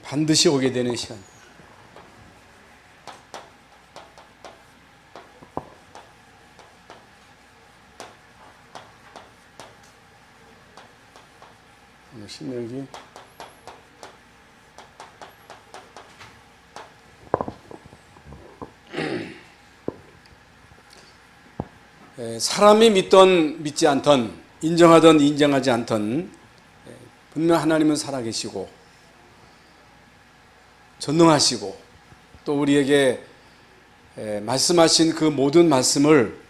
반드시 오게 되는 시간. 신명기 사람이 믿던 믿지 않던, 인정하던 인정하지 않던, 분명 하나님은 살아계시고 전능하시고 또 우리에게 말씀하신 그 모든 말씀을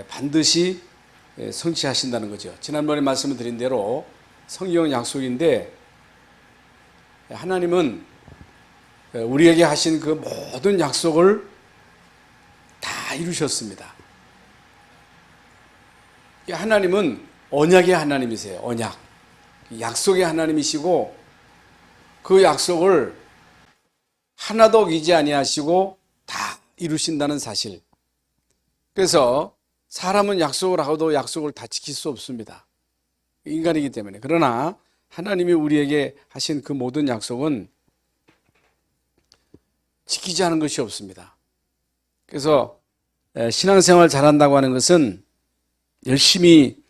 반드시 성취하신다는 거죠. 지난번에 말씀을 드린 대로 성경 약속인데, 하나님은 우리에게 하신 그 모든 약속을 다 이루셨습니다. 하나님은 언약의 하나님이세요. 언약. 약속의 하나님이시고 그 약속을 하나도 어기지 아니하시고 다 이루신다는 사실. 그래서 사람은 약속을 하고도 약속을 다 지킬 수 없습니다. 인간이기 때문에. 그러나 하나님이 우리에게 하신 그 모든 약속은 지키지 않은 것이 없습니다. 그래서 신앙생활 잘한다고 하는 것은 열심히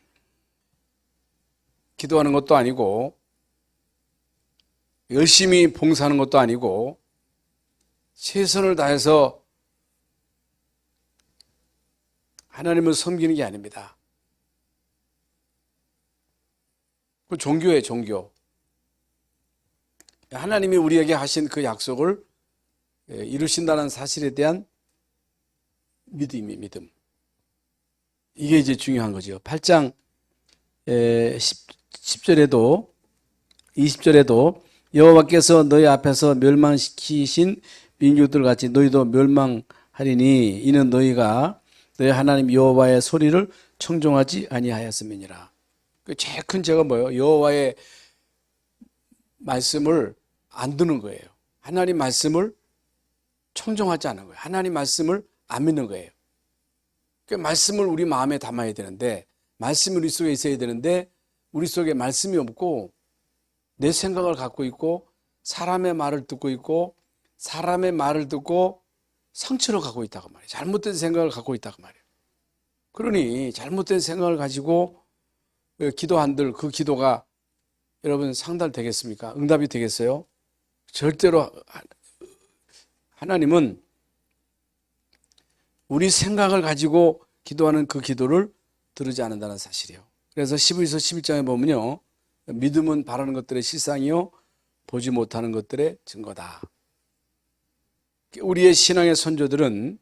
기도하는 것도 아니고 열심히 봉사하는 것도 아니고 최선을 다해서 하나님을 섬기는 게 아닙니다. 그 종교예요, 종교. 하나님이 우리에게 하신 그 약속을 이루신다는 사실에 대한 믿음. 이게 이제 중요한 거죠. 8장 10절에도 20절에도 여호와께서 너희 앞에서 멸망시키신 민족들 같이 너희도 멸망하리니 이는 너희가 너희 하나님 여호와의 소리를 청종하지 아니하였음이니라. 그 제일 큰 죄가 뭐예요? 여호와의 말씀을 안 듣는 거예요. 하나님 말씀을 청종하지 않는 거예요. 하나님 말씀을 안 믿는 거예요. 그 말씀을 우리 마음에 담아야 되는데, 말씀이 우리 속에 있어야 되는데 우리 속에 말씀이 없고 내 생각을 갖고 있고 사람의 말을 듣고 있고 사람의 말을 듣고 상처를 갖고 있다고 말이에요. 잘못된 생각을 갖고 있다고 말이에요. 그러니 잘못된 생각을 가지고 기도한들 그 기도가 여러분 상달되겠습니까? 응답이 되겠어요? 절대로. 하나님은 우리 생각을 가지고 기도하는 그 기도를 들으지 않는다는 사실이에요. 그래서 12서 11장에 보면요, 믿음은 바라는 것들의 실상이요 보지 못하는 것들의 증거다. 우리의 신앙의 선조들은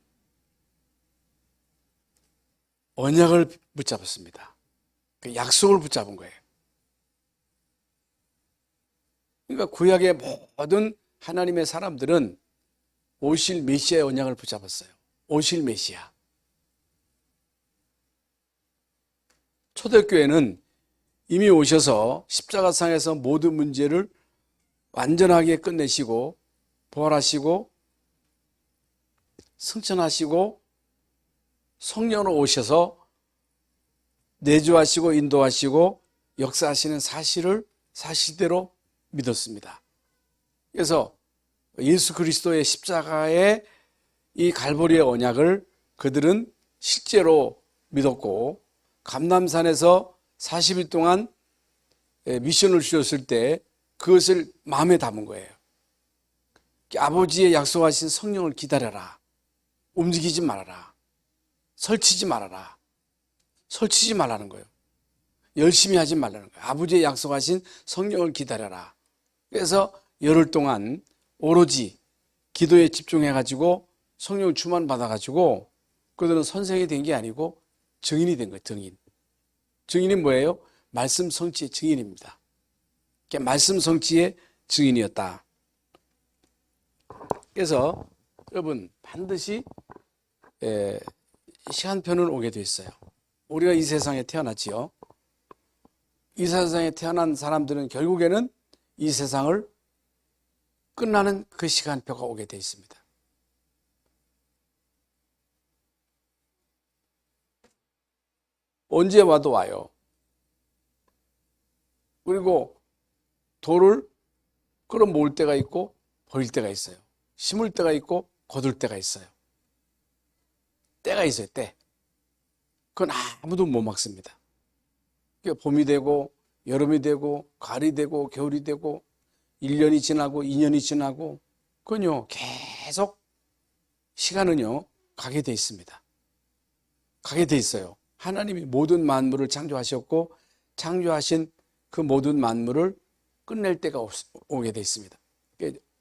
언약을 붙잡았습니다. 그 약속을 붙잡은 거예요. 그러니까 구약의 모든 하나님의 사람들은 오실 메시아의 언약을 붙잡았어요. 오실 메시아. 초대교회는 이미 오셔서 십자가상에서 모든 문제를 완전하게 끝내시고 부활하시고 승천하시고 성령으로 오셔서 내주하시고 인도하시고 역사하시는 사실을 사실대로 믿었습니다. 그래서 예수 그리스도의 십자가의 이 갈보리의 언약을 그들은 실제로 믿었고, 감람산에서 40일 동안 미션을 주셨을 때 그것을 마음에 담은 거예요. 아버지의 약속하신 성령을 기다려라. 움직이지 말아라. 설치지 말아라. 설치지 말라는 거예요. 열심히 하지 말라는 거예요. 아버지의 약속하신 성령을 기다려라. 그래서 열흘 동안 오로지 기도에 집중해가지고 성령 충만 받아가지고 그들은 선생이 된 게 아니고 증인이 된 거예요. 증인. 증인이 뭐예요? 말씀 성취의 증인입니다. 말씀 성취의 증인이었다. 그래서 여러분 반드시 시한편은 오게 돼 있어요. 우리가 이 세상에 태어났지요. 이 세상에 태어난 사람들은 결국에는 이 세상을 끝나는 그 시간표가 오게 돼 있습니다. 언제 와도 와요. 그리고 돌을 그럼 모을 때가 있고 버릴 때가 있어요. 심을 때가 있고 거둘 때가 있어요. 때가 있어요, 때. 그건 아무도 못 막습니다. 그러니까 봄이 되고 여름이 되고 가을이 되고 겨울이 되고 1년이 지나고 2년이 지나고 그건요 계속 시간은요 가게 돼 있습니다. 가게 돼 있어요. 하나님이 모든 만물을 창조하셨고 창조하신 그 모든 만물을 끝낼 때가 오게 돼 있습니다.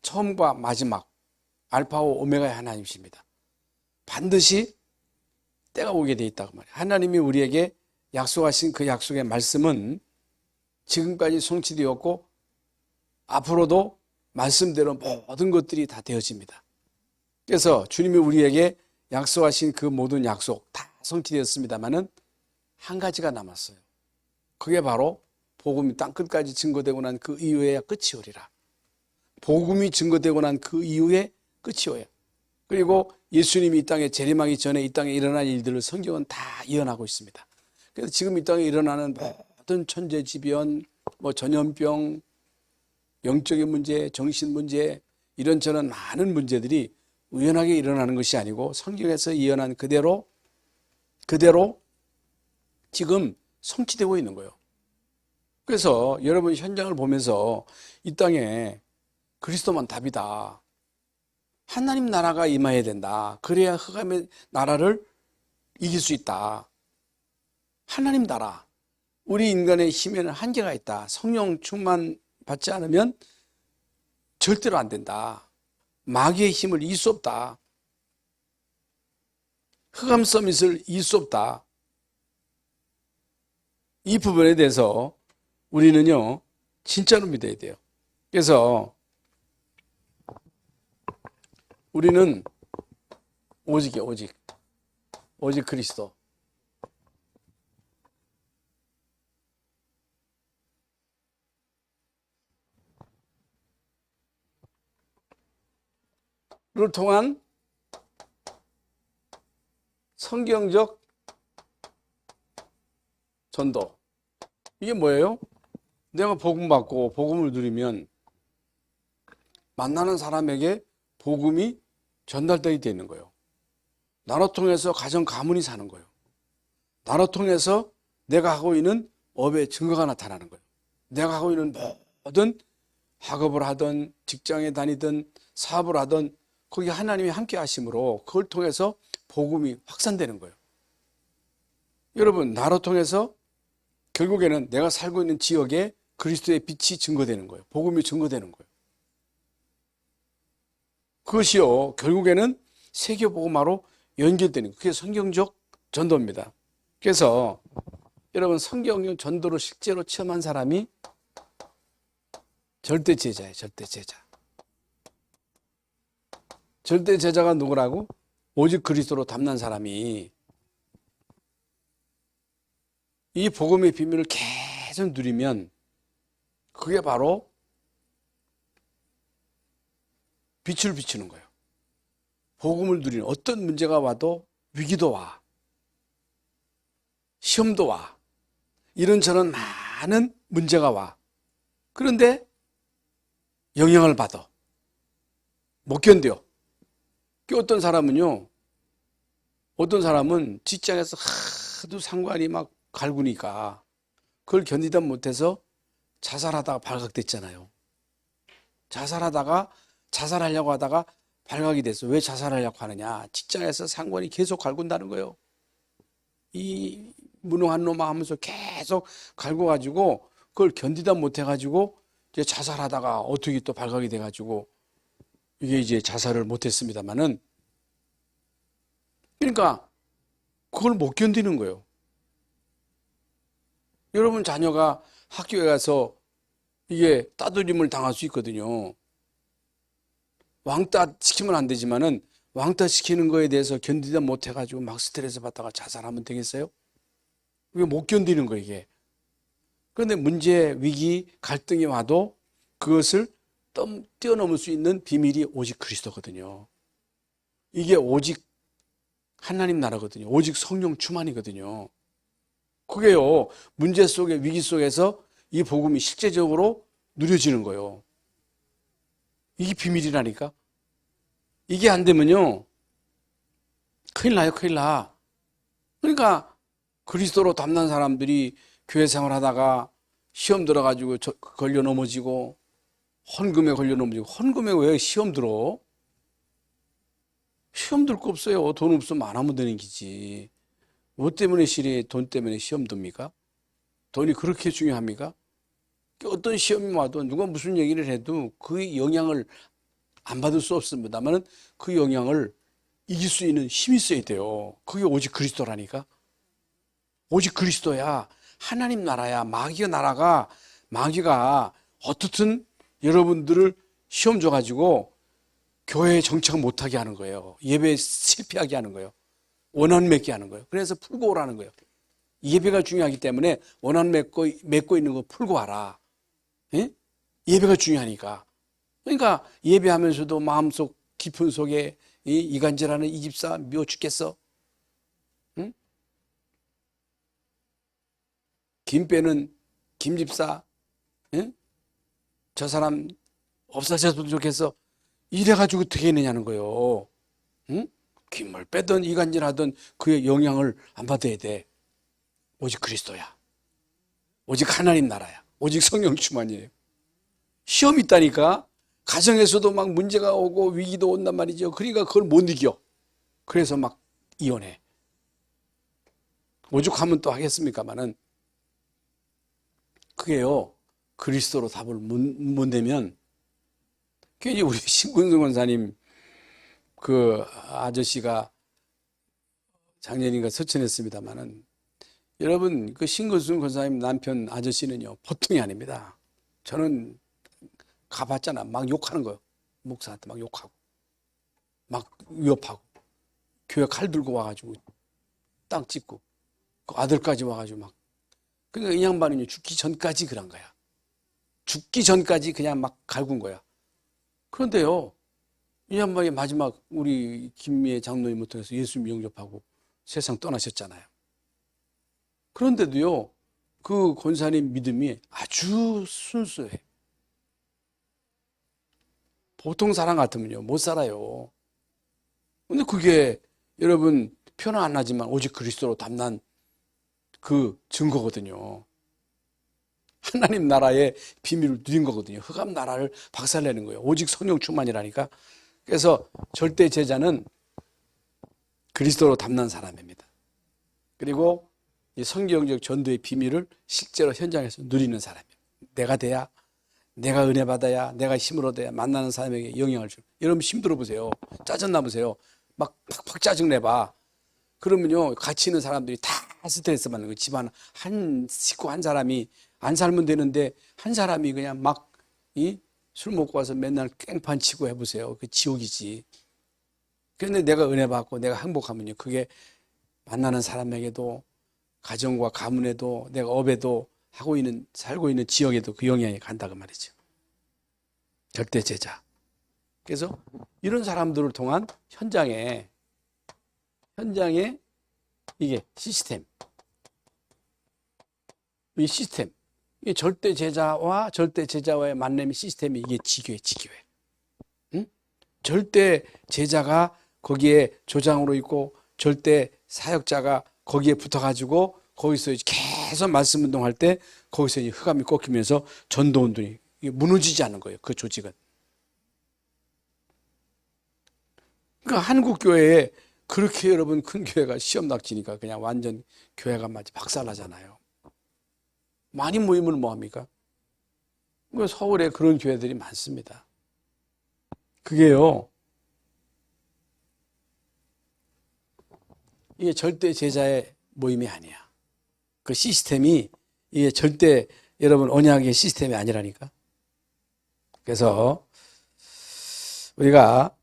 처음과 마지막 알파와 오메가의 하나님이십니다. 반드시 때가 오게 돼 있다고 말이에요. 하나님이 우리에게 약속하신 그 약속의 말씀은 지금까지 성취되었고 앞으로도 말씀대로 모든 것들이 다 되어집니다. 그래서 주님이 우리에게 약속하신 그 모든 약속 다 성취되었습니다마는 한 가지가 남았어요. 그게 바로 복음이 땅끝까지 증거되고 난 그 이후에야 끝이 오리라. 복음이 증거되고 난 그 이후에 끝이 오요. 그리고 예수님이 이 땅에 재림하기 전에 이 땅에 일어날 일들을 성경은 다 예언하고 있습니다. 그래서 지금 이 땅에 일어나는 모든 천재지변, 전염병, 영적인 문제, 정신 문제, 이런저런 많은 문제들이 우연하게 일어나는 것이 아니고 성경에서 예언한 그대로 지금 성취되고 있는 거예요. 그래서 여러분 현장을 보면서 이 땅에 그리스도만 답이다. 하나님 나라가 임해야 된다. 그래야 흑암의 나라를 이길 수 있다. 하나님 나라. 우리 인간의 힘에는 한계가 있다. 성령 충만 받지 않으면 절대로 안 된다. 마귀의 힘을 이길 수 없다. 흑암 서밋을 이길 수 없다. 이 부분에 대해서 우리는요 진짜로 믿어야 돼요. 그래서 우리는 오직 그리스도. 를 통한 성경적 전도. 이게 뭐예요? 내가 복음 받고 복음을 누리면 만나는 사람에게 복음이 전달되게 되는 거예요. 나로 통해서 가정 가문이 사는 거예요. 나로 통해서 내가 하고 있는 업의 증거가 나타나는 거예요. 내가 하고 있는 모든 학업을 하든 직장에 다니든 사업을 하든 거기 하나님이 함께 하심으로 그걸 통해서 복음이 확산되는 거예요. 여러분, 나로 통해서 결국에는 내가 살고 있는 지역에 그리스도의 빛이 증거되는 거예요. 복음이 증거되는 거예요. 그것이요 결국에는 세계복음화로 연결되는 거예요. 그게 성경적 전도입니다. 그래서 여러분 성경적 전도를 실제로 체험한 사람이 절대 제자예요. 절대 제자. 절대 제자가 누구라고? 오직 그리스도로 담난 사람이 이 복음의 비밀을 계속 누리면 그게 바로 빛을 비추는 거예요. 복음을 누리는 어떤 문제가 와도 위기도 와. 시험도 와. 이런저런 많은 문제가 와. 그런데 영향을 받아. 못 견뎌. 어떤 사람은요. 어떤 사람은 직장에서 하도 상관이 막 갈구니까 그걸 견디다 못해서 자살하다가 발각됐잖아요. 자살하려고 하다가 발각이 됐어. 왜 자살하려고 하느냐? 직장에서 상관이 계속 갈군다는 거예요. 이 무능한 놈아 하면서 계속 갈구가지고 그걸 견디다 못해가지고 이제 자살하다가 어떻게 또 발각이 돼가지고 이게 이제 자살을 못했습니다만은 그러니까 그걸 못 견디는 거예요. 여러분 자녀가 학교에 가서 이게 따돌림을 당할 수 있거든요. 왕따 시키면 안 되지만은 왕따 시키는 거에 대해서 견디다 못해가지고 막 스트레스 받다가 자살하면 되겠어요? 그게 못 견디는 거예요, 이게. 그런데 문제, 위기, 갈등이 와도 그것을 뛰어넘을 수 있는 비밀이 오직 그리스도거든요. 이게 오직 하나님 나라거든요. 오직 성령 충만이거든요. 그게요, 문제 속에, 위기 속에서 이 복음이 실제적으로 누려지는 거예요. 이게 비밀이라니까. 이게 안 되면요, 큰일 나요, 큰일 나. 그러니까 그리스도로 담난 사람들이 교회 생활하다가 시험 들어가지고 걸려 넘어지고, 헌금에 걸려 넘어지고. 헌금에 왜 시험 들어? 시험 들 거 없어요. 돈 없으면 안 하면 되는 기지. 뭐 때문에 돈 때문에 시험 듭니까? 돈이 그렇게 중요합니까? 어떤 시험이 와도 누가 무슨 얘기를 해도 그 영향을 안 받을 수 없습니다만 그 영향을 이길 수 있는 힘이 있어야 돼요. 그게 오직 그리스도라니까. 오직 그리스도야. 하나님 나라야. 마귀가 어떻든 여러분들을 시험 줘가지고 교회에 정착 못하게 하는 거예요. 예배에 실패하게 하는 거예요. 원한 맺게 하는 거예요. 그래서 풀고 오라는 거예요. 예배가 중요하기 때문에 원한 맺고 있는 거 풀고 와라. 예? 예배가 중요하니까. 그러니까 예배하면서도 마음속 깊은 속에 이간질하는 이 집사 미워 죽겠어. 응? 김 빼는 김 집사, 응? 저 사람 없어졌으면 좋겠어. 이래가지고 어떻게 했느냐는 거예요. 응? 김을 빼든 이간질하든 그의 영향을 안 받아야 돼. 오직 그리스도야. 오직 하나님 나라야. 오직 성령 충만이에요. 시험이 있다니까. 가정에서도 막 문제가 오고 위기도 온단 말이죠. 그러니까 그걸 못 이겨. 그래서 막 이혼해. 오죽하면 또 하겠습니까마는 그게요, 그리스도로 답을 못 내면, 괜히 우리 신근승 원사님 그 아저씨가 작년인가 서천했습니다마는, 여러분 그 신근승 권사님 남편 아저씨는요 보통이 아닙니다. 저는 가봤잖아. 막 욕하는 거예요. 목사한테 막 욕하고 막 위협하고 교회 칼 들고 와가지고 땅 찍고 그 아들까지 와가지고 막. 그러니까 이 양반은요 죽기 전까지 그런 거야. 죽기 전까지 그냥 막 갈군 거야. 그런데요 이 양반이 마지막 우리 김미애 장로님을 통해서 예수 영접하고 세상 떠나셨잖아요. 그런데도요 그 권사님 믿음이 아주 순수해. 보통 사람 같으면요 못 살아요. 근데 그게 여러분 표는 안 나지만 오직 그리스도로 담난 그 증거거든요. 하나님 나라의 비밀을 누린 거거든요. 흑암 나라를 박살내는 거예요. 오직 성령 충만이라니까. 그래서 절대 제자는 그리스도로 담난 사람입니다. 그리고 이 성경적 전도의 비밀을 실제로 현장에서 누리는 사람이에요. 내가 돼야, 내가 은혜 받아야, 내가 힘을 얻어야 만나는 사람에게 영향을 주는. 여러분 힘들어 보세요. 짜증나 보세요. 막 팍팍 짜증 내봐. 그러면요 같이 있는 사람들이 다 스트레스 받는 거예요. 집안 한 식구 한 사람이 안 살면 되는데 한 사람이 그냥 막 술 먹고 와서 맨날 깽판 치고 해보세요. 그 지옥이지. 그런데 내가 은혜 받고 내가 행복하면요 그게 만나는 사람에게도 가정과 가문에도 내가 업에도 살고 있는 지역에도 그 영향이 간다고 말이죠. 절대 제자. 그래서 이런 사람들을 통한 현장에 이게 시스템, 이 시스템, 이게 절대 제자와의 만남의 시스템이 이게 지교회. 응? 절대 제자가 거기에 조장으로 있고 절대 사역자가 거기에 붙어가지고 거기서 계속 말씀 운동할 때 거기서 흑암이 꺾이면서 전도 운동이 무너지지 않는 거예요. 그 조직은. 그러니까 한국 교회에 그렇게 여러분 큰 교회가 시험 낙지니까 그냥 완전 교회가 마치 박살나잖아요. 많이 모이면 뭐합니까? 서울에 그런 교회들이 많습니다. 그게요, 이게 절대 제자의 모임이 아니야. 그 시스템이 이게 절대 여러분 언약의 시스템이 아니라니까. 그래서 우리가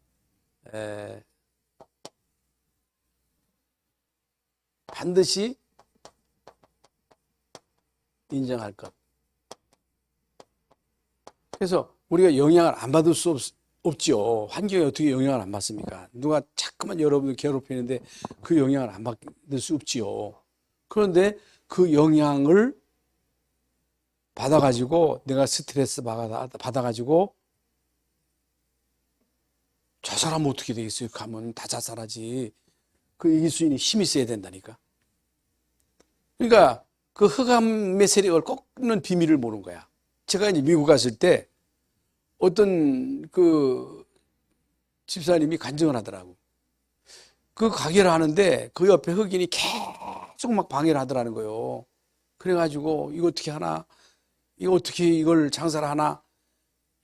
반드시 인정할 것. 그래서 우리가 영향을 안 받을 수 없지요. 환경에 어떻게 영향을 안 받습니까? 누가 자꾸만 여러분을 괴롭히는데 그 영향을 안 받을 수 없지요. 그런데 그 영향을 받아가지고 내가 스트레스 받아가지고 저 사람 어떻게 되겠어요? 가면 다 자살하지. 그 이길 수 있는 힘이 있어야 된다니까. 그러니까 그 흑암의 세력을 꺾는 비밀을 모르는 거야. 제가 이제 미국 갔을 때 어떤 그 집사님이 간증을 하더라고. 그 가게를 하는데 그 옆에 흑인이 계속 막 방해를 하더라는 거예요. 그래가지고 이거 어떻게 하나? 이거 어떻게 이걸 장사를 하나?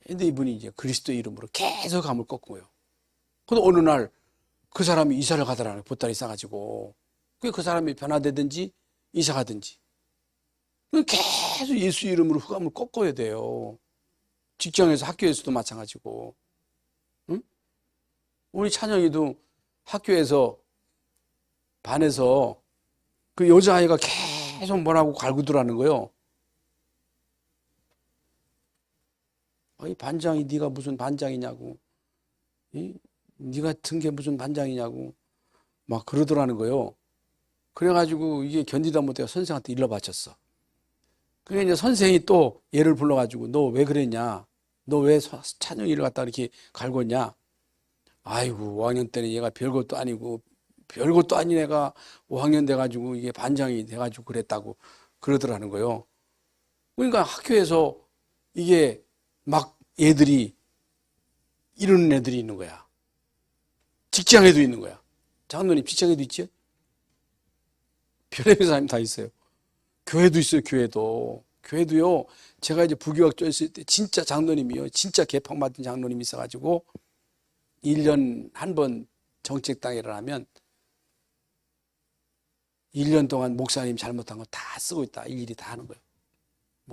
근데 이분이 이제 그리스도 이름으로 계속 감을 꺾고요. 근데 어느 날 그 사람이 이사를 가더라는 보따리 싸가지고. 그 사람이 변화되든지 이사 가든지. 계속 예수 이름으로 흑암을 꺾어야 돼요. 직장에서 학교에서도 마찬가지고. 응? 우리 찬영이도 학교에서 반에서 그 여자아이가 계속 뭐라고 갈구더라는 거예요. 이 반장이 네가 무슨 반장이냐고. 네 같은 게 무슨 반장이냐고 막 그러더라는 거예요. 그래가지고 이게 견디다 못해 선생한테 일러 바쳤어. 그게 이제 선생이 또 얘를 불러가지고 너 왜 그랬냐? 너 왜 찬영이를 갖다 이렇게 갈궜냐? 아이고 5학년 때는 얘가 별것도 아니고 별것도 아닌 애가 5학년 돼가지고 이게 반장이 돼가지고 그랬다고 그러더라는 거예요. 그러니까 학교에서 이게 막 애들이 이러는 애들이 있는 거야. 직장에도 있는 거야. 장로님 직장에도 있죠? 별의별 사람이 다 있어요. 교회도 있어요. 교회도. 교회도요. 제가 이제 부교학교 있을 때 진짜 장로님이요. 진짜 개팍 맞은 장로님이 있어가지고 1년 한 번 정책당회를 하면 1년 동안 목사님 잘못한 거 다 쓰고 있다. 일일이 다 하는 거예요.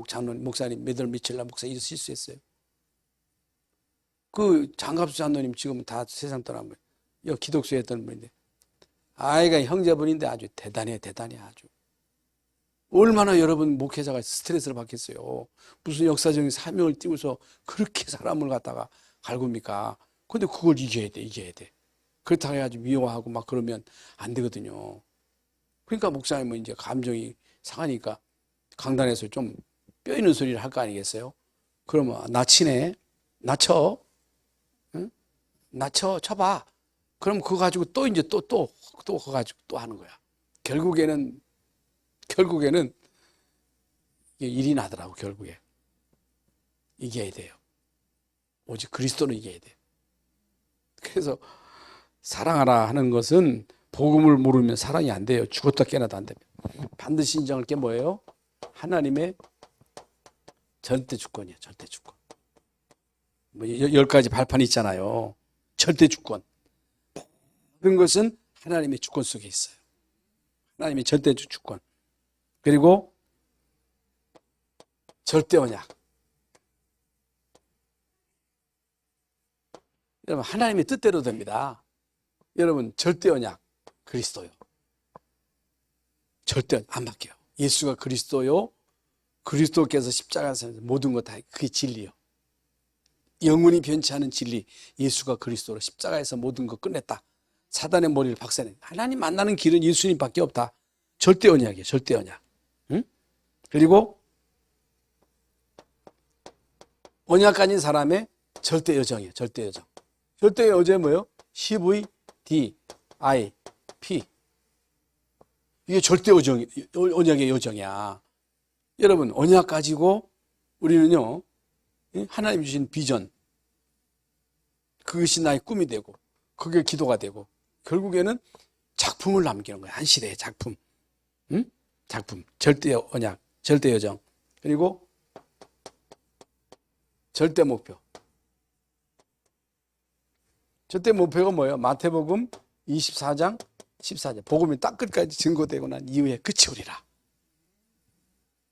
장로님, 목사님 몇 월 며칠 날 목사 이거 실수했어요. 그 장갑수 장로님 지금은 다 세상 떠난 거예요. 여기 기독교에 했던 분인데 아이가 형제분인데 아주 대단해 아주. 얼마나 여러분 목회자가 스트레스를 받겠어요. 무슨 역사적인 사명을 띄워서 그렇게 사람을 갖다가 갈굽니까? 근데 그걸 이겨야 돼. 그렇다고 해가지고 미워하고 막 그러면 안 되거든요. 그러니까 목사님은 이제 감정이 상하니까 강단에서 좀 뼈 있는 소리를 할 거 아니겠어요? 그러면 나 치네? 나 쳐? 응? 나 쳐봐. 그럼 그거 가지고 또 이제 또 그거 가지고 또 하는 거야. 결국에는 이게 일이 나더라고. 결국에 이겨야 돼요. 오직 그리스도는 이겨야 돼요. 그래서 사랑하라 하는 것은 복음을 모르면 사랑이 안 돼요. 죽었다 깨어나도 안 됩니다. 반드시 인정할 게 뭐예요? 하나님의 절대 주권이에요. 절대 주권. 뭐 10가지 발판이 있잖아요. 절대 주권. 그런 것은 하나님의 주권 속에 있어요. 하나님의 절대 주권. 그리고 절대 언약. 여러분 하나님의 뜻대로 됩니다. 여러분 절대 언약 그리스도요. 절대 안 바뀌어요. 예수가 그리스도요. 그리스도께서 십자가에서 모든 것 다 그게 진리요. 영원히 변치 않은 진리. 예수가 그리스도로 십자가에서 모든 것 끝냈다. 사단의 머리를 박살낸. 하나님 만나는 길은 예수님밖에 없다. 절대 언약이에요. 절대 언약. 응? 그리고 언약 가진 사람의 절대 여정이에요. 절대 여정. 절대 여정이 뭐예요? CVDIP. 이게 절대 언약의 여정이야. 여러분 언약 가지고 우리는요. 하나님 주신 비전. 그것이 나의 꿈이 되고 그게 기도가 되고 결국에는 작품을 남기는 거야. 한 시대의 작품. 응? 작품. 절대 언약. 절대 여정. 그리고 절대 목표. 절대 목표가 뭐예요? 마태복음 24장 14절. 복음이 딱 끝까지 증거되고 난 이후에 끝이 오리라.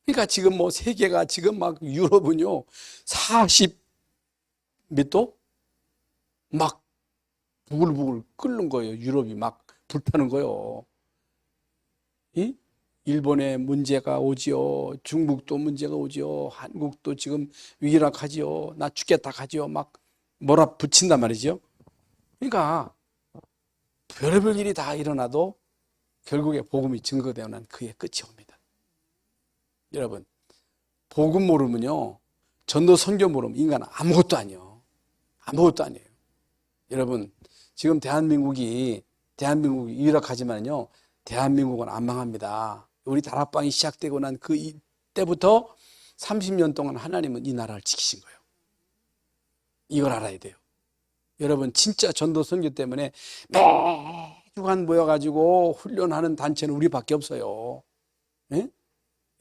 그러니까 지금 뭐 세계가 지금 막 유럽은요 40 몇 도? 막 부글부글 끓는 거예요. 유럽이 막 불타는 거예요. 일본에 문제가 오지요. 중국도 문제가 오지요. 한국도 지금 위기락하지요. 나 죽겠다 가지요. 막 몰아붙인단 말이죠. 그러니까 별의별 일이 다 일어나도 결국에 복음이 증거되어 난 그의 끝이 옵니다. 여러분 복음 모르면요 전도 선교 모르면 인간은 아무것도 아니에요. 아무것도 아니에요. 여러분, 지금 대한민국이 유력하지만요, 대한민국은 안 망합니다. 우리 다락방이 시작되고 난 그 때부터 30년 동안 하나님은 이 나라를 지키신 거예요. 이걸 알아야 돼요. 여러분, 진짜 전도 선교 때문에 매주간 모여가지고 훈련하는 단체는 우리밖에 없어요. 예?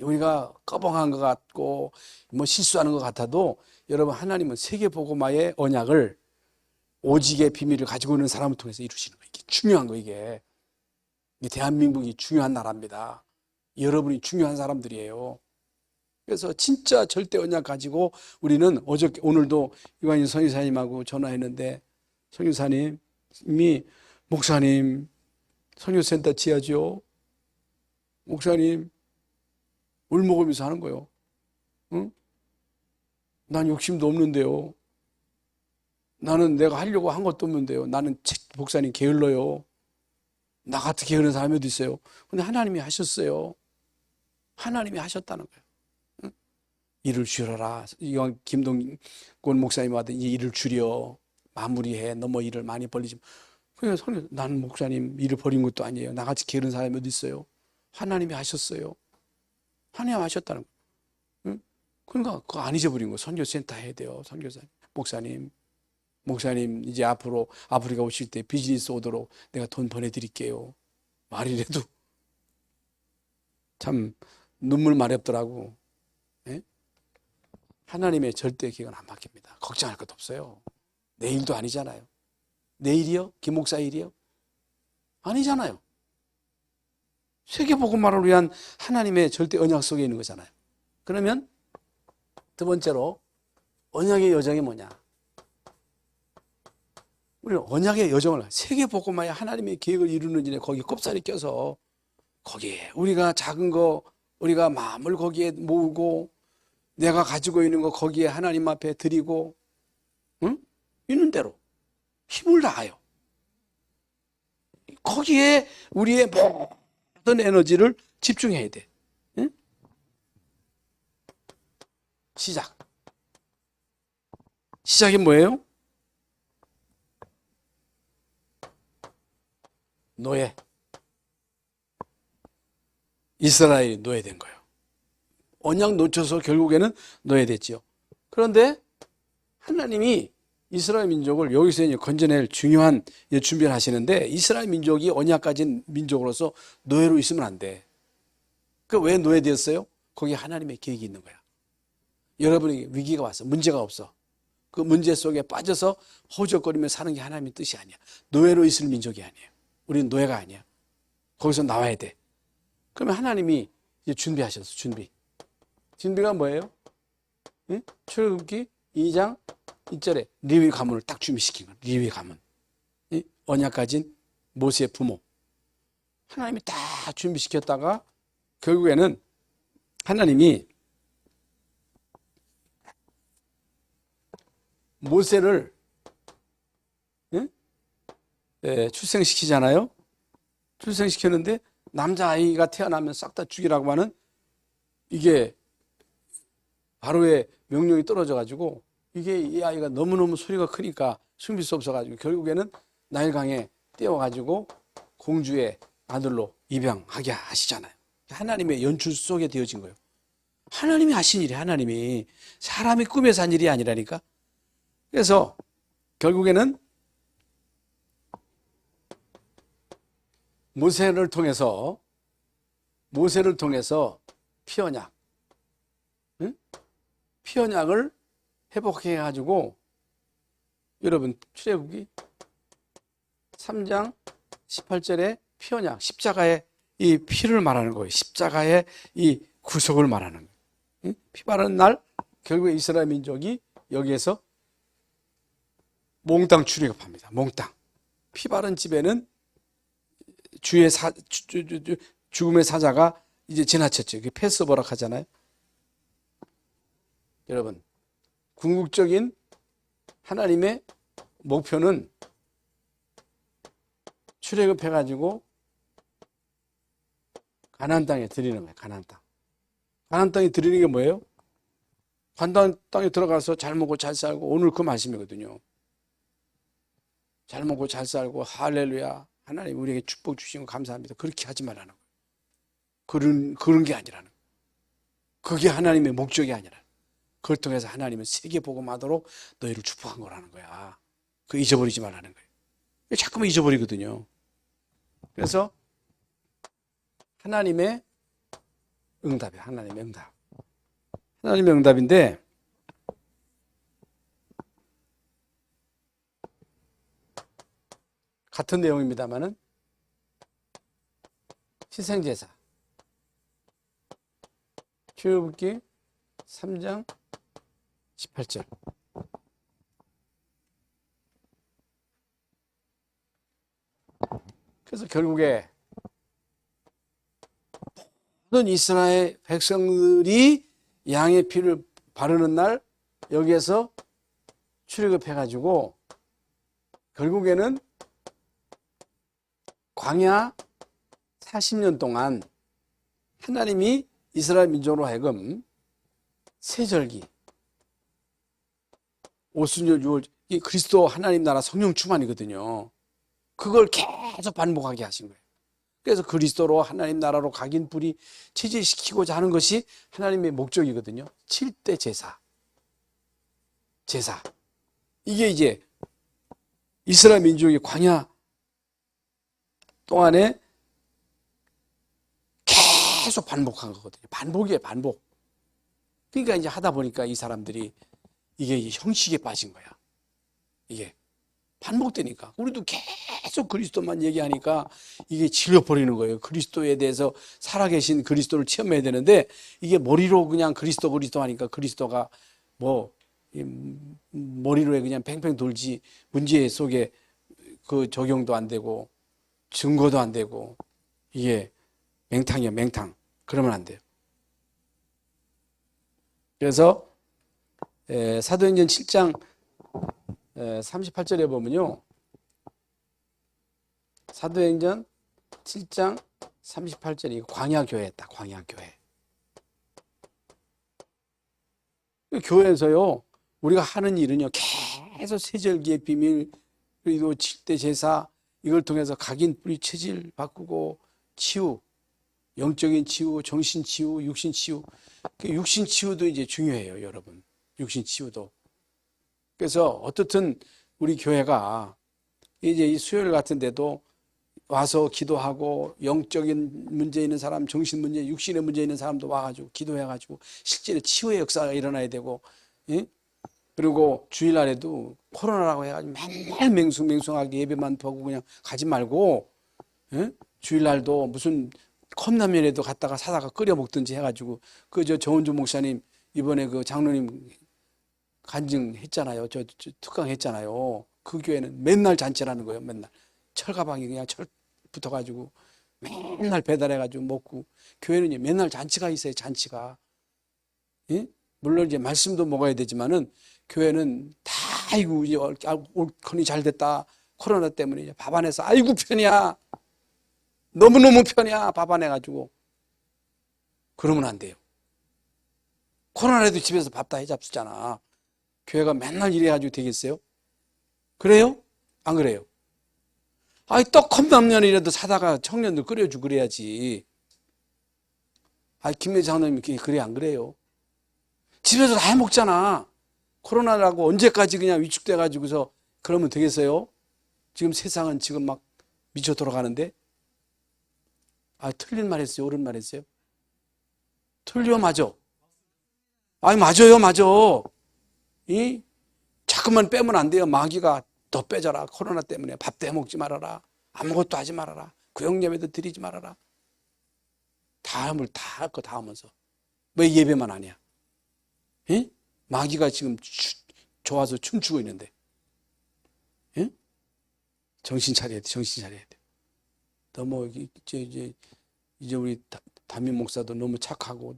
우리가 꺼벙한 것 같고 뭐 실수하는 것 같아도 여러분, 하나님은 세계복음화의 언약을, 오직의 비밀을 가지고 있는 사람을 통해서 이루시는 거예요. 이게 중요한 거예요. 이게 대한민국이 중요한 나라입니다. 여러분이 중요한 사람들이에요. 그래서 진짜 절대 언약 가지고 우리는 오늘도 이관희 선교사님하고 전화했는데, 선교사님이 목사님 선교센터 지하죠. 목사님 울먹으면서 하는 거예요. 응? 난 욕심도 없는데요. 나는 내가 하려고 한 것도 없는데요. 나는 목사님 게을러요. 나 같은 게으른 사람이 어디 있어요? 근데 하나님이 하셨어요. 하나님이 하셨다는 거예요. 응? 일을 줄여라. 이왕 김동권 목사님 하던 이 일을 줄여. 마무리해. 너무 일을 많이 벌리지. 그래서 나는 목사님 일을 버린 것도 아니에요. 나같이 게으른 사람이 어디 있어요? 하나님이 하셨어요. 하나님 하셨다는 거예요. 응? 그러니까 그거 안 잊어버린 거예요. 선교센터 해야 돼요. 선교사님, 목사님 이제 앞으로 아프리카 오실 때 비즈니스 오도록 내가 돈 보내드릴게요. 말이라도 참 눈물 마렵더라고. 예? 하나님의 절대 계획은 안 바뀝니다. 걱정할 것도 없어요. 내일도 아니잖아요. 내일이요? 김 목사 일이요? 아니잖아요. 세계복음화를 위한 하나님의 절대 언약 속에 있는 거잖아요. 그러면 두 번째로 언약의 여정이 뭐냐? 우리는 언약의 여정을, 세계복음화의 하나님의 계획을 이루는 일에 거기 꼽사리 껴서 거기에 우리가 작은 거, 우리가 마음을 거기에 모으고 내가 가지고 있는 거 거기에 하나님 앞에 드리고, 응? 있는 대로 힘을 다하여 거기에 우리의 모든 에너지를 집중해야 돼. 응? 시작이 뭐예요? 노예. 이스라엘이 노예된 거예요. 언약 놓쳐서 결국에는 노예됐지요. 그런데 하나님이 이스라엘 민족을 여기서 이제 건져낼 중요한 준비를 하시는데, 이스라엘 민족이 언약 가진 민족으로서 노예로 있으면 안 돼. 그 왜 노예되었어요? 거기에 하나님의 계획이 있는 거야. 여러분에게 위기가 왔어. 문제가 없어. 그 문제 속에 빠져서 허우적거리며 사는 게 하나님의 뜻이 아니야. 노예로 있을 민족이 아니에요. 우리는 노예가 아니야. 거기서 나와야 돼. 그러면 하나님이 이제 준비하셨어. 준비가 뭐예요? 응? 출애굽기 2장 1절에 리위 가문을 딱 준비시킨 거예요. 리위 가문. 언약 가진 모세의 부모. 하나님이 딱 준비시켰다가 결국에는 하나님이 모세를 출생시키잖아요. 출생시켰는데 남자아이가 태어나면 싹 다 죽이라고 하는, 이게 바로의 명령이 떨어져가지고, 이게 이 아이가 너무너무 소리가 크니까 숨길 수 없어가지고 결국에는 나일강에 띄워가지고 공주의 아들로 입양하게 하시잖아요. 하나님의 연출 속에 되어진 거예요. 하나님이 하신 일이, 하나님이 사람이 꿈에서 한 일이 아니라니까. 그래서 결국에는 모세를 통해서 피언약, 응? 피언약을 회복해가지고, 여러분 출애굽기 3장 18절에 피언약, 십자가의 이 피를 말하는 거예요. 십자가의 이 구속을 말하는 거예요. 응? 피 바르는 날 결국에 이스라엘 민족이 여기에서 몽땅 출애굽합니다. 몽땅. 피 바른 집에는 죽음의 사자가 이제 지나쳤죠. 그게 패스오버라 하잖아요. 여러분, 궁극적인 하나님의 목표는 출애굽해가지고 가나안 땅에 드리는 거예요. 가나안 땅. 가나안 땅에 드리는 게 뭐예요? 가나안 땅에 들어가서 잘 먹고 잘 살고, 오늘 그 말씀이거든요. 잘 먹고 잘 살고 할렐루야 하나님 우리에게 축복 주신 거 감사합니다. 그렇게 하지 말라는 거예요. 그런 게 아니라는 거예요. 그게 하나님의 목적이 아니라 그걸 통해서 하나님은 세계 복음하도록 너희를 축복한 거라는 거야. 그거 잊어버리지 말라는 거예요. 자꾸만 잊어버리거든요. 그래서 하나님의 응답이에요. 하나님의 응답. 하나님의 응답인데 같은 내용입니다만은 희생제사 출애굽기 3장 18절. 그래서 결국에 모든 이스라엘 백성들이 양의 피를 바르는 날 여기에서 출애굽해가지고 결국에는 광야 40년 동안 하나님이 이스라엘 민족으로 하여금 세절기, 오순절, 유월, 이 그리스도 하나님 나라 성령 충만이거든요. 그걸 계속 반복하게 하신 거예요. 그래서 그리스도로 하나님 나라로 각인 뿌리 체질시키고자 하는 것이 하나님의 목적이거든요. 7대 제사. 이게 이제 이스라엘 민족의 광야 동안에 계속 반복한 거거든요. 반복이에요, 반복. 그러니까 이제 하다 보니까 이 사람들이 이게 형식에 빠진 거야. 이게 반복되니까. 우리도 계속 그리스도만 얘기하니까 이게 질려버리는 거예요. 그리스도에 대해서 살아계신 그리스도를 체험해야 되는데 이게 머리로 그냥 그리스도 하니까 그리스도가 뭐 머리로 그냥 팽팽 돌지 문제 속에 그 적용도 안 되고 증거도 안 되고 이게 맹탕이야, 맹탕. 그러면 안 돼요. 그래서 사도행전 7장 38절에 보면요. 사도행전 7장 38절이 광야교회였다. 광야교회. 교회에서요. 우리가 하는 일은요. 계속 세절기의 비밀 그리고 7대 제사 이걸 통해서 각인 뿌리 체질 바꾸고 치유, 영적인 치유, 정신 치유, 육신 치유. 육신 치유도 이제 중요해요, 여러분. 육신 치유도. 그래서 어떻든 우리 교회가 이제 이 수요일 같은 데도 와서 기도하고 영적인 문제 있는 사람, 정신 문제, 육신의 문제 있는 사람도 와가지고 기도해가지고 실제로 치유의 역사가 일어나야 되고, 예? 그리고 주일날에도 코로나라고 해가지고 맨날 맹숭맹숭하게 예배만 보고 그냥 가지 말고, 예? 주일날도 무슨 컵라면에도 갔다가 사다가 끓여 먹든지 해가지고 정은주 목사님 이번에 그 장로님 간증했잖아요. 저 특강했잖아요. 그 교회는 맨날 잔치라는 거예요. 맨날 철가방이 그냥 철 붙어가지고 맨날 배달해가지고 먹고 교회는 맨날 잔치가 있어요. 잔치가. 예? 물론 이제 말씀도 먹어야 되지만은 교회는 다 아이고 이제 옳거니 잘 됐다. 코로나 때문에 이제 밥 안 해서 아이고 편이야. 너무너무 편이야. 밥 안 해가지고. 그러면 안 돼요. 코로나에도 집에서 밥 다 해잡수잖아. 교회가 맨날 이래가지고 되겠어요? 그래요? 안 그래요? 아이, 떡 컵라면이라도 사다가 청년들 끓여주고 그래야지. 아이, 김내 장로님 그래, 안 그래요? 집에서 다 해먹잖아. 코로나라고 언제까지 그냥 위축돼가지고서 그러면 되겠어요? 지금 세상은 지금 막 미쳐 돌아가는데? 아, 틀린 말 했어요? 옳은 말 했어요? 틀려, 맞아. 아니, 맞아요, 맞아. 자꾸만 빼면 안 돼요. 마귀가 더 빼져라. 코로나 때문에 밥도 해먹지 말아라. 아무것도 하지 말아라. 구역예배도 드리지 말아라. 다음을 다 할 거 다 하면서. 왜 예배만 하냐? 마귀가 지금 좋아서 춤추고 있는데. 정신 차려야 돼. 정신 차려야 돼. 너무 이제 우리 담임 목사도 너무 착하고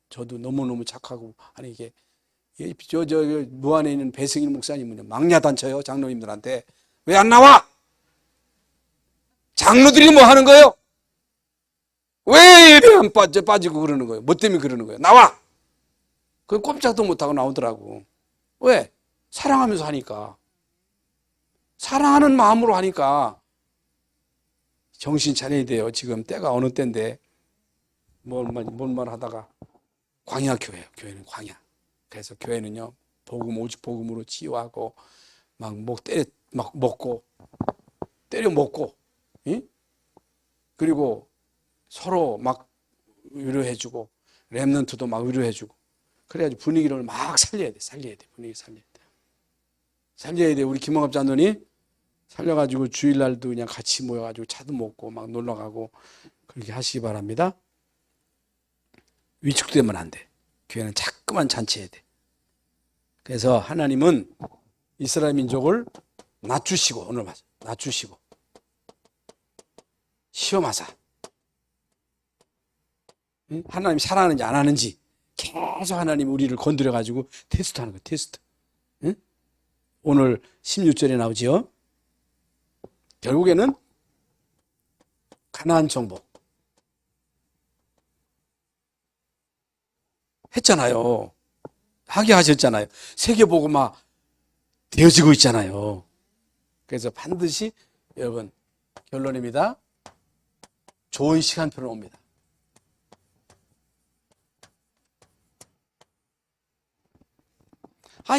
저도 너무너무 착하고 아니 이게 무안에 있는 배승일 목사님은 망야단 쳐요. 장로님들한테. 왜 안 나와? 장로들이 뭐 하는 거예요? 왜 예배 안 빠지고 그러는 거예요? 뭐 때문에 그러는 거예요? 나와! 그건 꼼짝도 못하고 나오더라고. 왜? 사랑하면서 하니까. 사랑하는 마음으로 하니까 정신 차려야 돼요. 지금 때가 어느 때인데 뭔 말 하다가 광야 교회예요. 교회는 광야. 그래서 교회는요, 복음 오직 복음으로 치유하고 막 먹고 때려 먹고, 응? 그리고 서로 막 위로해주고 렘넌트도 막 위로해주고 그래야지 분위기를 막 살려야 돼. 분위기 살려야 돼. 우리 김홍갑 장로님 살려가지고 주일날도 그냥 같이 모여가지고 차도 먹고 막 놀러가고 그렇게 하시기 바랍니다. 위축되면 안 돼. 교회는 자꾸만 잔치해야 돼. 그래서 하나님은 이스라엘 민족을 낮추시고, 오늘 낮추시고 시험하사, 하나님 사랑하는지 안 하는지 계속 하나님 우리를 건드려가지고 테스트하는 거예요. 테스트. 오늘 16절에 나오지요. 결국에는 가나안 정복 했잖아요. 하게 하셨잖아요. 세계복음화 되어지고 있잖아요. 그래서 반드시 여러분 결론입니다. 좋은 시간표는 옵니다.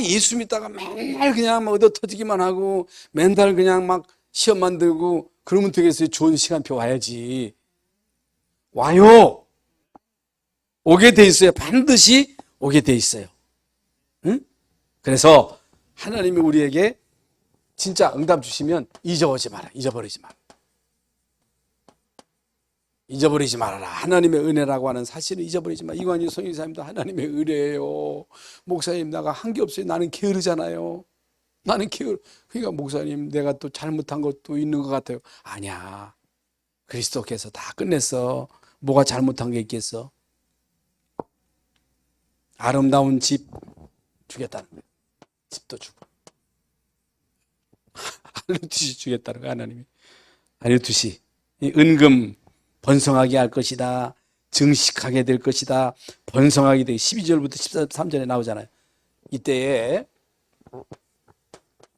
예수 믿다가 맨날 그냥 막 얻어 터지기만 하고 맨날 그냥 막 시험 만들고 그러면 되겠어요? 좋은 시간표 와야지. 와요. 오게 돼 있어요. 반드시 오게 돼 있어요. 응? 그래서 하나님이 우리에게 진짜 응답 주시면 잊어버리지 마라. 잊어버리지 말아라. 하나님의 은혜라고 하는 사실을 잊어버리지 마. 이관희 성의사님도 하나님의 은혜예요. 목사님, 나가 한 게 없어요. 나는 게으르잖아요. 그러니까 목사님, 내가 또 잘못한 것도 있는 것 같아요. 아니야. 그리스도께서 다 끝냈어. 뭐가 잘못한 게 있겠어? 아름다운 집 주겠다는 거예요. 집도 주고. 알루트시 주겠다는 거예요, 하나님이. 알루트시. 은금 번성하게 할 것이다. 증식하게 될 것이다. 번성하게 될 12절부터 13절에 나오잖아요. 이때에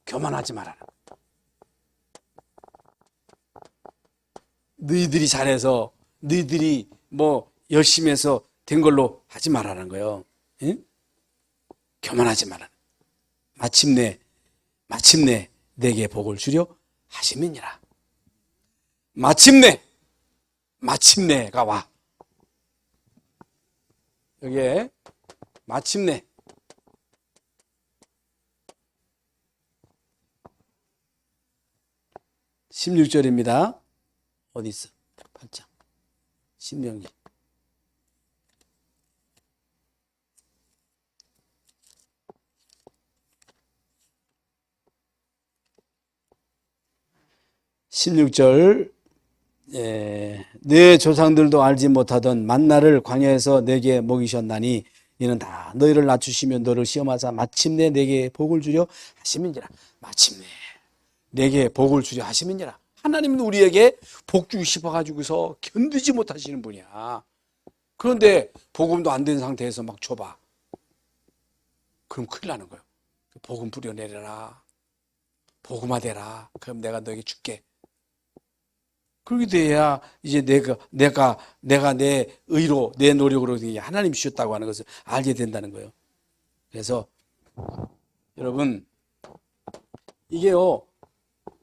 교만하지 말아라. 너희들이 잘해서 너희들이 뭐 열심히 해서 된 걸로 하지 말라는 거예요. 응? 교만하지 말아라. 마침내 내게 복을 주려 하심이니라. 마침내가 와. 여기에 마침내. 16절입니다. 어디 있어? 8장. 신명기. (16절) 내 조상들도 알지 못하던 만나를 광야에서 내게 먹이셨나니 이는 다 너희를 낮추시며 너를 시험하사 마침내 내게 복을 주려 하심이니라. 마침내 내게 복을 주려 하심이니라. 하나님은 우리에게 복 주고 싶어가지고서 견디지 못하시는 분이야. 그런데 복음도 안 된 상태에서 막 줘봐. 그럼 큰일 나는 거예요. 복음 뿌려내려라. 복음화되라. 그럼 내가 너에게 줄게. 그렇게 돼야 이제 내가 내 의로, 내 노력으로 하나님 주셨다고 하는 것을 알게 된다는 거예요. 그래서 여러분, 이게요,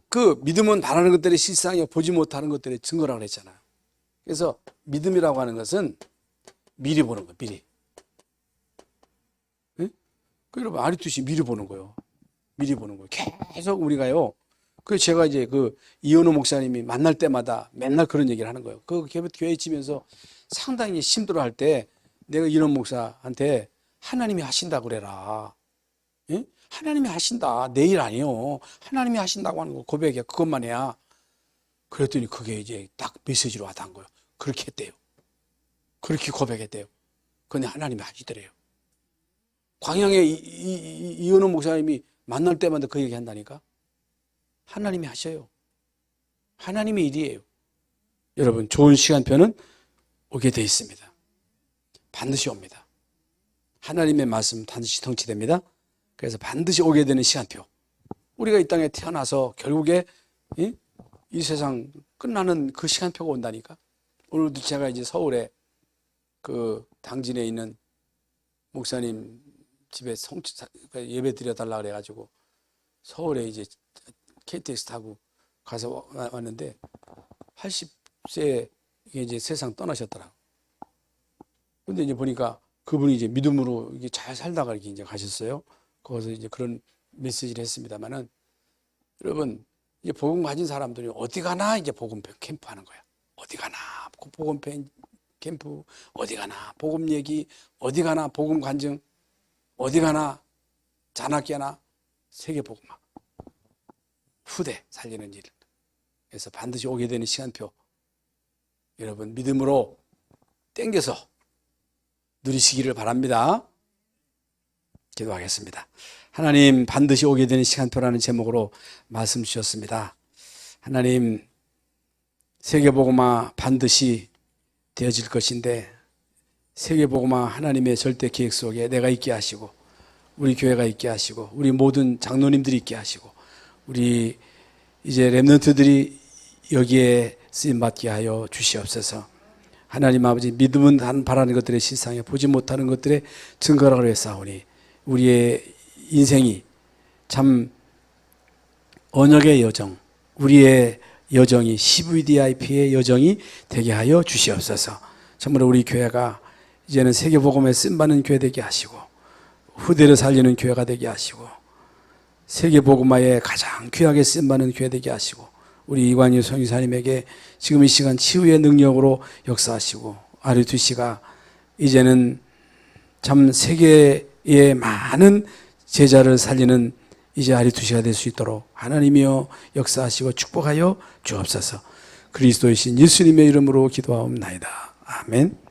그 믿음은 바라는 것들이 실상이요 보지 못하는 것들의 증거라고 그랬잖아요. 그래서 믿음이라고 하는 것은 미리 보는 거예요. 미리. 네? 그 여러분 아리투시 미리 보는 거예요. 미리 보는 거예요. 계속 우리가요. 그 제가 이제 그 이현우 목사님이 만날 때마다 맨날 그런 얘기를 하는 거예요. 그 교회 지면서 상당히 힘들어할 때 내가 이현우 목사한테 하나님이 하신다 그래라. 예? 하나님이 하신다. 내 일 아니에요. 하나님이 하신다고 하는 거 고백이야. 그것만 해야. 그랬더니 그게 이제 딱 메시지로 와닿은 거예요. 그렇게 했대요. 그렇게 고백했대요. 근데 하나님이 하시더래요. 광양에 이현우 목사님이 만날 때마다 그 얘기 한다니까. 하나님이 하셔요. 하나님의 일이에요. 여러분, 좋은 시간표는 오게 돼 있습니다. 반드시 옵니다. 하나님의 말씀 반드시 성취됩니다. 그래서 반드시 오게 되는 시간표. 우리가 이 땅에 태어나서 결국에 이 세상 끝나는 그 시간표가 온다니까. 오늘도 제가 이제 서울에 그 당진에 있는 목사님 집에 예배 드려달라 그래가지고 서울에 이제 KTX 타고 가서 왔는데 80세 이제 세상 떠나셨더라고. 근데 이제 보니까 그분이 이제 믿음으로 이게 잘 살다가 이렇게 이제 가셨어요. 거기서 이제 그런 메시지를 했습니다만은 여러분, 이제 복음 가진 사람들이 어디 가나 이제 복음 캠프 하는 거야. 어디 가나 복음 캠프, 어디 가나 복음 얘기, 어디 가나 복음 간증, 어디 가나 잔악기 하나, 세계 복음화, 후대 살리는 일. 그래서 반드시 오게 되는 시간표, 여러분 믿음으로 땡겨서 누리시기를 바랍니다. 기도하겠습니다. 하나님, 반드시 오게 되는 시간표라는 제목으로 말씀 주셨습니다. 하나님, 세계복음화 반드시 되어질 것인데 세계복음화 하나님의 절대 계획 속에 내가 있게 하시고 우리 교회가 있게 하시고 우리 모든 장로님들이 있게 하시고 우리 이제 렘넌트들이 여기에 쓰임받게 하여 주시옵소서. 하나님 아버지, 믿음은 단 바라는 것들의 실상에 보지 못하는 것들의 증거라고 했사오니 우리의 인생이 참 언약의 여정, 우리의 여정이 CVDIP의 여정이 되게 하여 주시옵소서. 정말 우리 교회가 이제는 세계복음에 쓰임받는 교회 되게 하시고 후대를 살리는 교회가 되게 하시고 세계복음화에 가장 귀하게 쓰임받는 교회 되게 하시고 우리 이관유 성유사님에게 지금 이 시간 치유의 능력으로 역사하시고 아리투 씨가 이제는 참 세계의 많은 제자를 살리는 이제 아리투 씨가 될 수 있도록 하나님이여 역사하시고 축복하여 주옵소서. 그리스도의 신 예수님의 이름으로 기도하옵나이다. 아멘.